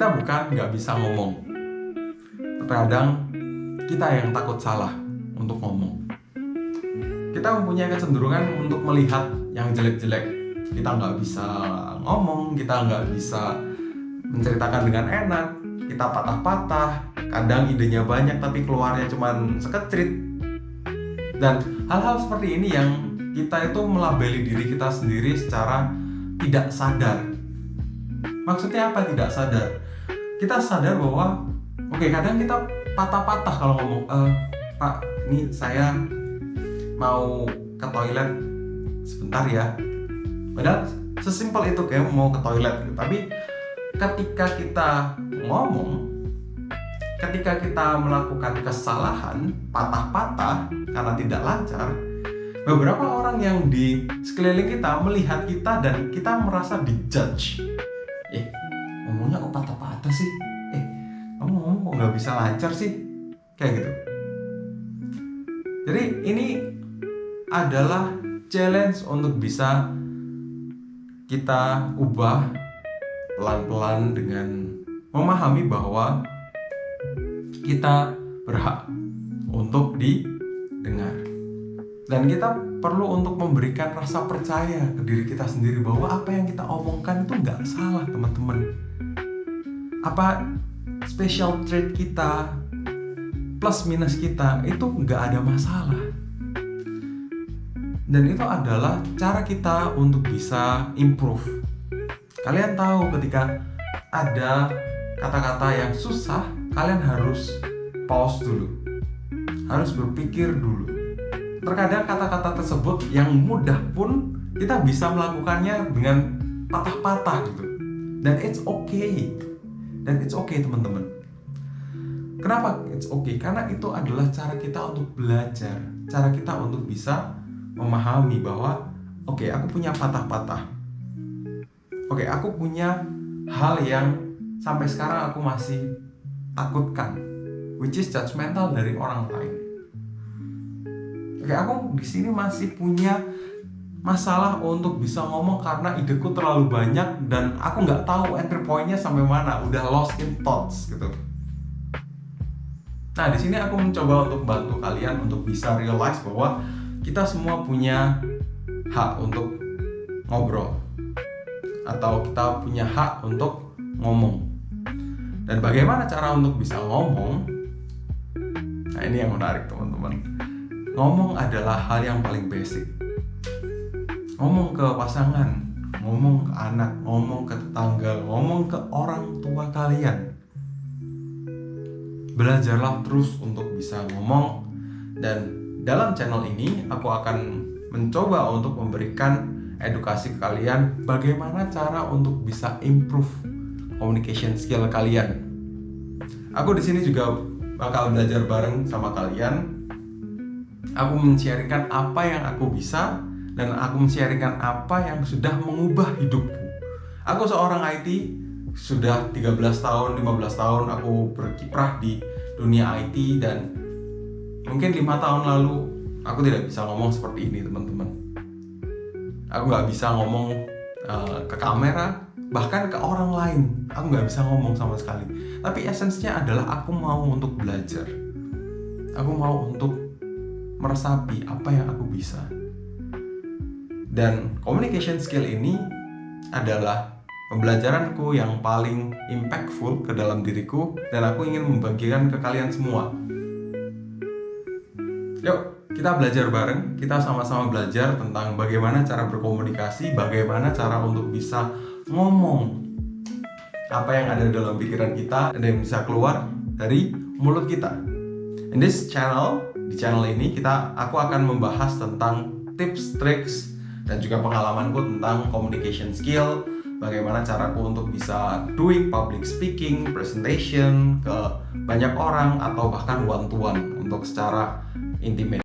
kita bukan nggak bisa ngomong. Terkadang kita yang takut salah untuk ngomong. Kita mempunyai kecenderungan untuk melihat yang jelek-jelek. Kita nggak bisa ngomong, kita nggak bisa menceritakan dengan enak, kita patah-patah, kadang idenya banyak tapi keluarnya cuman sekecrit. Dan hal-hal seperti ini yang kita itu melabeli diri kita sendiri secara tidak sadar. Maksudnya apa tidak sadar? Kita sadar bahwa kadang kita patah-patah kalau ngomong, Pak, ini saya mau ke toilet sebentar ya. Padahal sesimpel itu kayak mau ke toilet gitu. Tapi ketika kita ngomong, ketika kita melakukan kesalahan, patah-patah karena tidak lancar, beberapa orang yang di sekeliling kita melihat kita dan kita merasa dijudge. Ngomongnya kok patah-patah sih? Kamu ngomong kok nggak bisa lancar sih? Kayak gitu. Jadi ini adalah challenge untuk bisa kita ubah pelan-pelan dengan memahami bahwa kita berhak untuk didengar. Dan kita perlu untuk memberikan rasa percaya ke diri kita sendiri bahwa apa yang kita omongkan itu nggak salah, teman-teman. Apa special trait kita, plus minus kita itu nggak ada masalah. Dan itu adalah cara kita untuk bisa improve. Kalian tahu ketika ada kata-kata yang susah, kalian harus pause dulu, harus berpikir dulu. Terkadang kata-kata tersebut yang mudah pun kita bisa melakukannya dengan patah-patah gitu. Dan it's okay. Teman-teman. Kenapa it's okay? Karena itu adalah cara kita untuk belajar, cara kita untuk bisa memahami bahwa aku punya patah-patah. Aku punya hal yang sampai sekarang aku masih takutkan, which is judgmental dari orang lain. Aku di sini masih punya masalah untuk bisa ngomong karena ideku terlalu banyak dan aku nggak tahu entry point-nya sampai mana, udah lost in thoughts gitu. Nah, di sini aku mencoba untuk bantu kalian untuk bisa realize bahwa kita semua punya hak untuk ngobrol atau kita punya hak untuk ngomong. Dan bagaimana cara untuk bisa ngomong? Nah, ini yang menarik, teman-teman. Ngomong adalah hal yang paling basic. Ngomong ke pasangan, ngomong ke anak, ngomong ke tetangga, ngomong ke orang tua kalian. Belajarlah terus untuk bisa ngomong. Dan dalam channel ini aku akan mencoba untuk memberikan edukasi ke kalian bagaimana cara untuk bisa improve communication skill kalian. Aku di sini juga bakal belajar bareng sama kalian. Aku men-sharingkan apa yang aku bisa dan aku men-sharingkan apa yang sudah mengubah hidupku. Aku seorang IT, sudah 13 tahun, 15 tahun aku berkiprah di dunia IT dan mungkin 5 tahun lalu aku tidak bisa ngomong seperti ini, teman-teman. Aku nggak bisa ngomong ke kamera, bahkan ke orang lain. Aku nggak bisa ngomong sama sekali. Tapi esensinya adalah aku mau untuk belajar. Aku mau untuk meresapi apa yang aku bisa. Dan communication skill ini adalah pembelajaranku yang paling impactful ke dalam diriku dan aku ingin membagikan ke kalian semua. Yuk, kita belajar bareng, kita sama-sama belajar tentang bagaimana cara berkomunikasi, bagaimana cara untuk bisa ngomong apa yang ada dalam pikiran kita dan yang bisa keluar dari mulut kita. In this channel, di channel ini aku akan membahas tentang tips, tricks, dan juga pengalamanku tentang communication skill, bagaimana caraku untuk bisa doing public speaking, presentation ke banyak orang atau bahkan one to one untuk secara intimate.